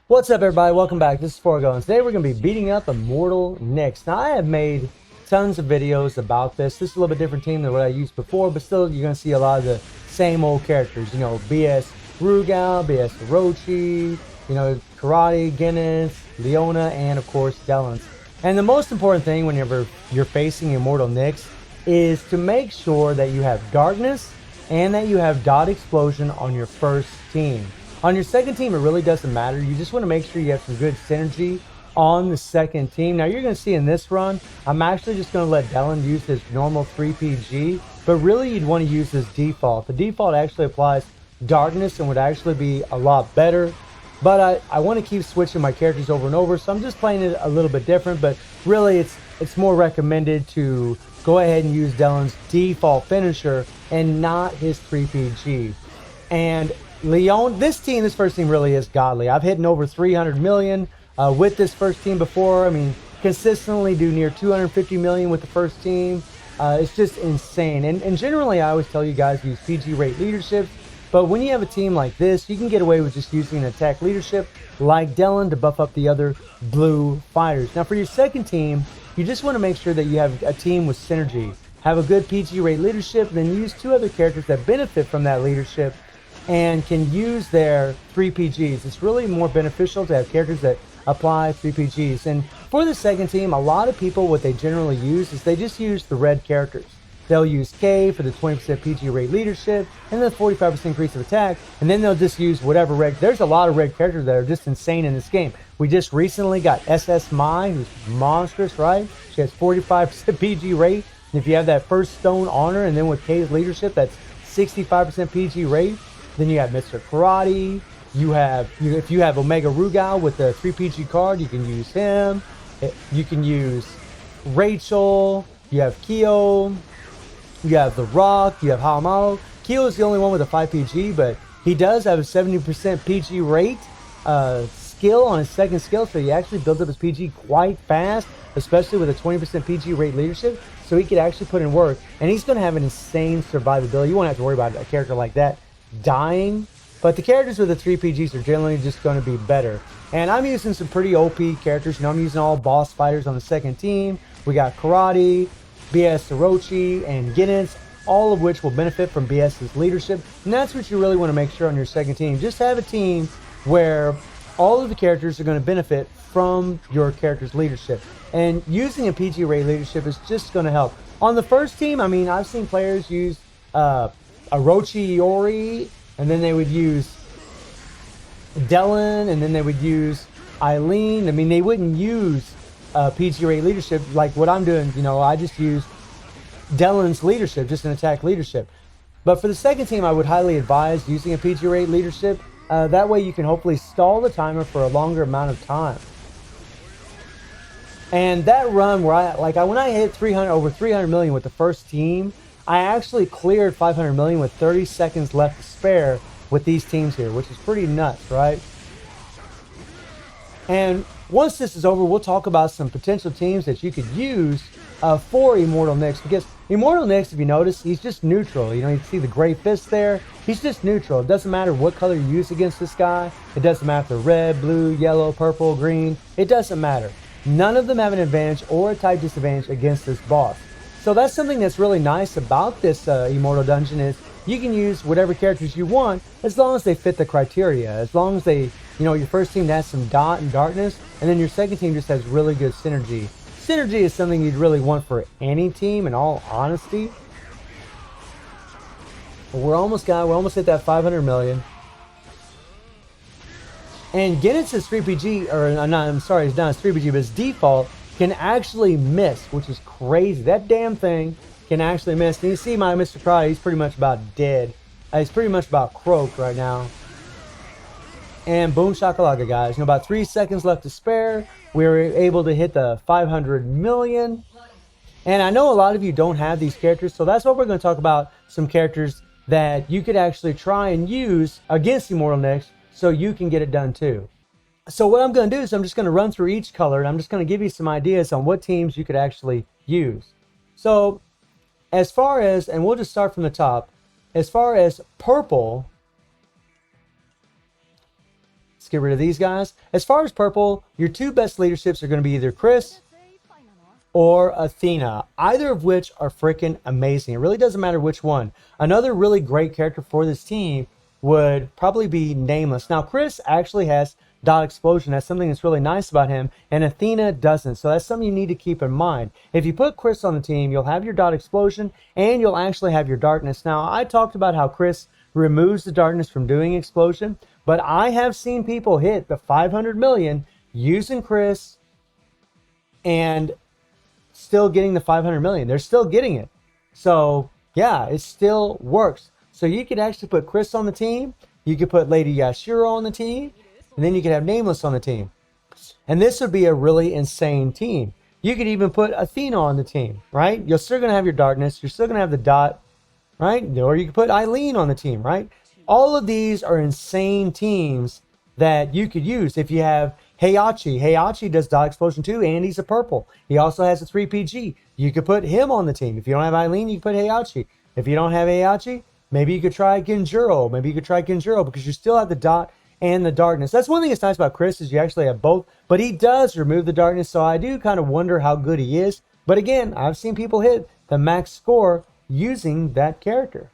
What's up, everybody? Welcome back. This is Forgo, and today we're going to be beating up Immortal Knix. Now, I have made tons of videos about this. This is a little bit different team than what I used before, but still, you're going to see a lot of the same old characters. You know, BS Rugal, BS Orochi, you know, Karate, Guinness, Leona, and of course, Delans. And the most important thing whenever you're facing Immortal Knix is to make sure that you have Darkness and that you have Dot Explosion on your first team. On your second team, it really doesn't matter. You just want to make sure you have some good synergy on the second team. Now, you're going to see in this run, I'm actually just going to let Dylan use his normal 3PG, but really you'd want to use his default. The default actually applies Darkness and would actually be a lot better, but I want to keep switching my characters over and over, so I'm just playing it a little bit different, but really it's more recommended to go ahead and use Dylan's default finisher and not his 3PG. And Leon, this first team really is godly. I've hit over 300 million with this first team before. I mean, consistently do near 250 million with the first team. It's just insane. And generally, I always tell you guys use PG rate leadership. But when you have a team like this, you can get away with just using an attack leadership like Dylan to buff up the other blue fighters. Now, for your second team, you just want to make sure that you have a team with synergy. Have a good PG rate leadership, then use two other characters that benefit from that leadership and can use their 3PGs. It's really more beneficial to have characters that apply 3PGs. And for the second team, a lot of people, what they generally use is they just use the red characters. They'll use K for the 20% PG rate leadership and the 45% increase of attack, and then they'll just use whatever red. There's a lot of red characters that are just insane in this game. We just recently got SS Mai, who's monstrous, right? She has 45% PG rate, and if you have that first stone on her, and then with K's leadership, that's 65% PG rate. Then you have Mr. Karate. If you have Omega Rugal with the 3PG card, you can use him. You can use Rachel. You have Kyo. You have The Rock. You have Hamao. Kyo is the only one with a 5PG, but he does have a 70% PG rate skill on his second skill, so he actually builds up his PG quite fast, especially with a 20% PG rate leadership, so he could actually put in work. And he's going to have an insane survivability. You won't have to worry about a character like that dying, but the characters with the 3PGs are generally just going to be better. And I'm using some pretty OP characters. You know, I'm using all boss fighters on the second team. We got Karate, BS Orochi, and Guinness, all of which will benefit from BS's leadership. And that's what you really want to make sure on your second team. Just have a team where all of the characters are going to benefit from your character's leadership. And using a PG rate leadership is just going to help. On the first team, I mean, I've seen players use Orochi Iori, and then they would use Dylan, and then they would use Eileen. I mean, they wouldn't use PG rate leadership like what I'm doing. You know, I just use Dylan's leadership, just an attack leadership. But for the second team, I would highly advise using a PG rate leadership. That way you can hopefully stall the timer for a longer amount of time. And that run where when I hit over 300 million with the first team, I actually cleared 500 million with 30 seconds left to spare with these teams here, which is pretty nuts, right? And once this is over, we'll talk about some potential teams that you could use for Immortal Knix, because Immortal Knix, if you notice, he's just neutral. You know, you can see the gray fist there. He's just neutral. It doesn't matter what color you use against this guy. It doesn't matter if they're red, blue, yellow, purple, green. It doesn't matter. None of them have an advantage or a type disadvantage against this boss. So that's something that's really nice about this Immortal Dungeon is you can use whatever characters you want as long as they fit the criteria. As long as they, you know, your first team has some dot and darkness, and then your second team just has really good synergy. Synergy is something you'd really want for any team, in all honesty. We're almost hit that 500 million. And Guinness's 3PG, or no, I'm sorry, it's not his 3PG, but his default can actually miss, which is crazy. That damn thing can actually miss. And you see my Mr. Karate, he's pretty much about dead. He's pretty much about croaked right now. And boom shakalaka, guys. You know, about 3 seconds left to spare. We were able to hit the 500 million. And I know a lot of you don't have these characters, so that's what we're going to talk about. Some characters that you could actually try and use against Immortal Knix so you can get it done too. So what I'm going to do is I'm just going to run through each color, and I'm just going to give you some ideas on what teams you could actually use. So as far as, and we'll just start from the top, as far as purple, Let's get rid of these guys. As far as purple, your two best leaderships are going to be either Chris or Athena, either of which are freaking amazing. It really doesn't matter which one. Another really great character for this team would probably be Nameless. Now, Chris actually has dot explosion. That's something that's really nice about him, and Athena doesn't. So that's something you need to keep in mind. If you put Chris on the team, you'll have your dot explosion, and you'll actually have your darkness. Now, I talked about how Chris removes the darkness from doing explosion, but I have seen people hit the 500 million using Chris and still getting the 500 million. They're still getting it. So yeah, it still works. So you could actually put Chris on the team. You could put Lady Yashiro on the team. And then you could have Nameless on the team. And this would be a really insane team. You could even put Athena on the team, right? You're still going to have your darkness. You're still going to have the dot, right? Or you could put Eileen on the team, right? All of these are insane teams that you could use. If you have Heihachi. Heihachi does dot explosion too, and he's a purple. He also has a 3PG. You could put him on the team. If you don't have Eileen, you can put Heihachi. If you don't have Heihachi, maybe you could try Genjuro. Maybe you could try Genjuro because you still have the dot and the darkness. That's one thing that's nice about Chris is you actually have both, but he does remove the darkness, so I do kind of wonder how good he is. But again, I've seen people hit the max score using that character.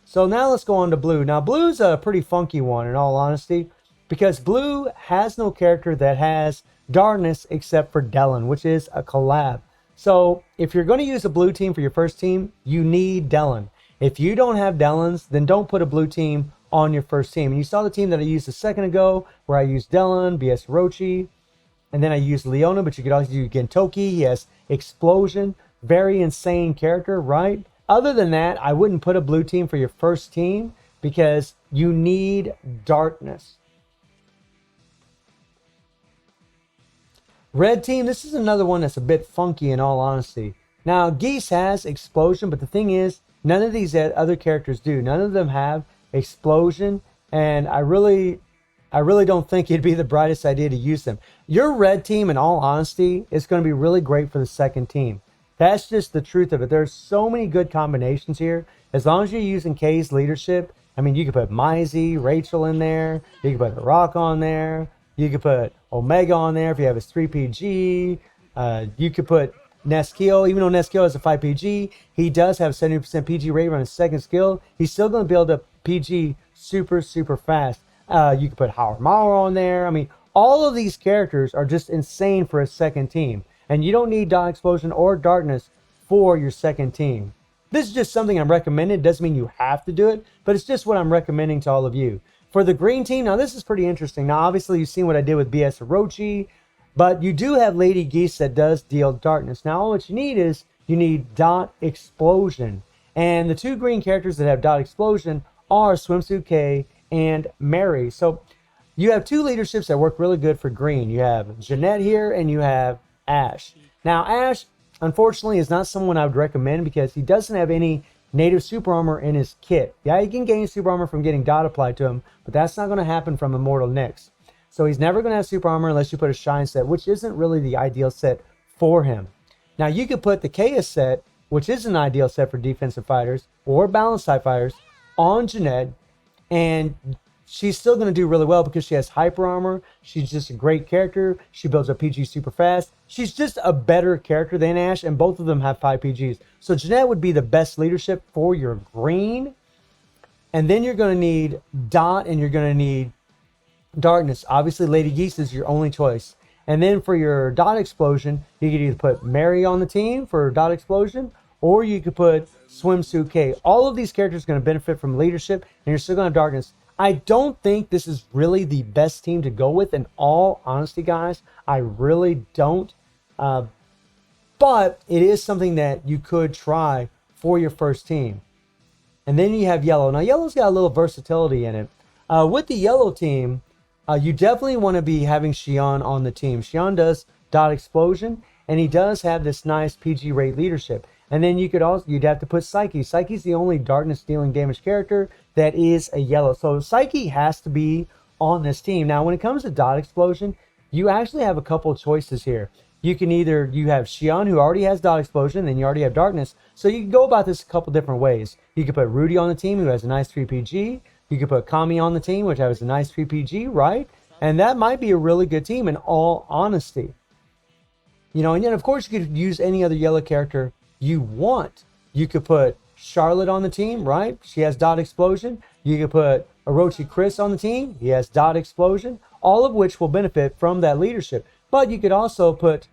So now let's go on to blue. Now blue's a pretty funky one in all honesty, because blue has no character that has darkness except for Dellen, which is a collab. So if you're going to use a blue team for your first team, you need Dellen. If you don't have Dellens, then don't put a blue team on your first team. And you saw the team that I used a second ago, where I used Dellen, BS Rochi, and then I used Leona, but you could also do Gentoki. He has Explosion. Very insane character, right? Other than that, I wouldn't put a blue team for your first team because you need darkness. Red team, this is another one that's a bit funky in all honesty. Now, Geese has Explosion, but the thing is, none of these other characters do. None of them have Explosion, and I really don't think it'd be the brightest idea to use them. Your red team, in all honesty, is going to be really great for the second team. That's just the truth of it. There's so many good combinations here. As long as you're using Kay's leadership, I mean, you could put Maisie, Rachel in there. You could put Rock on there. You could put Omega on there if you have his 3PG. You could put Neskio, even though Neskio has a 5PG, he does have 70% PG rate on his second skill. He's still going to build up PG super, super fast. You could put Harumaru on there. I mean, all of these characters are just insane for a second team. And you don't need Dot Explosion or Darkness for your second team. This is just something I'm recommending. It doesn't mean you have to do it, but it's just what I'm recommending to all of you. For the green team, now this is pretty interesting. Now, obviously, you've seen what I did with BS Orochi, but you do have Lady Geese that does deal darkness. Now, all what you need is you need Dot Explosion. And the two green characters that have Dot Explosion are Swimsuit K and Mary. So you have two leaderships that work really good for green. You have Jeanette here and you have Ash. Now, Ash, unfortunately, is not someone I would recommend because he doesn't have any native super armor in his kit. Yeah, he can gain super armor from getting dot applied to him, but that's not going to happen from Immortal Knix. So he's never going to have super armor unless you put a shine set, which isn't really the ideal set for him. Now, you could put the Chaos set, which is an ideal set for defensive fighters or balanced type fighters, on Jeanette, and she's still going to do really well because she has hyper armor. She's just a great character. She builds up PG super fast. She's just a better character than Ash, and both of them have 5 PGs. So Jeanette would be the best leadership for your green. And then you're going to need Dot and you're going to need Darkness. Obviously, Lady Geese is your only choice. And then for your Dot Explosion, you could either put Mary on the team for Dot Explosion, or you could put Swimsuit K. All of these characters are going to benefit from leadership, and you're still going to have Darkness. I don't think this is really the best team to go with, in all honesty, guys. I really don't. But it is something that you could try for your first team. And then you have Yellow. Now, Yellow's got a little versatility in it. With the Yellow team, you definitely want to be having Xion on the team. Xion does Dot Explosion, and he does have this nice PG rate leadership. And then you'd have to put Psyche. Psyche's the only darkness dealing damage character that is a yellow. So Psyche has to be on this team. Now, when it comes to Dot Explosion, you actually have a couple of choices here. You can either, you have Xion, who already has Dot Explosion, then you already have Darkness. So you can go about this a couple different ways. You could put Rudy on the team, who has a nice 3PG. You could put Kami on the team, which has a nice 3PG, right? And that might be a really good team in all honesty. You know, and then of course you could use any other yellow character you want. You could put Charlotte on the team, right? She has dot explosion. You could put Orochi Chris on the team. He has dot explosion. All of which will benefit from that leadership. But you could also put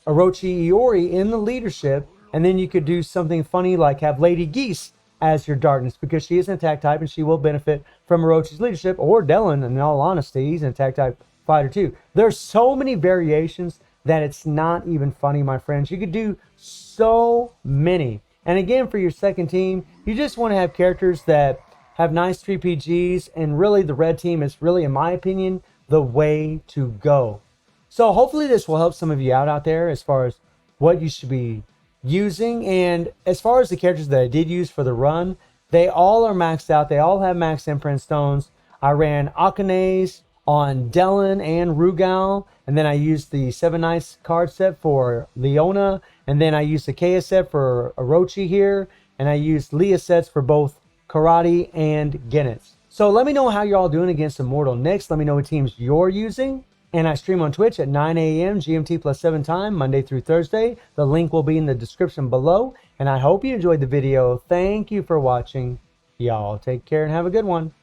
Orochi Iori in the leadership, and then you could do something funny like have Lady Geese as your darkness, because she is an attack type and she will benefit from Orochi's leadership. Or Dylan, in all honesty, he's an attack type fighter too. There's so many variations that it's not even funny, my friends. You could do so many. And again, for your second team, you just want to have characters that have nice 3PGs, and really the red team is really, in my opinion, the way to go. So hopefully this will help some of you out there as far as what you should be using. And as far as the characters that I did use for the run, they all are maxed out. They all have max imprint stones. I ran Akane's on Dellen and Rugal, and then I used the 7 Nights card set for Leona, and then I used the Kea set for Orochi here, and I used Leah sets for both Karate and Genets. So let me know how you're all doing against Immortal Knix. Let me know what teams you're using. And I stream on Twitch at 9 a.m. GMT plus 7 time, Monday through Thursday. The link will be in the description below. And I hope you enjoyed the video. Thank you for watching. Y'all take care and have a good one.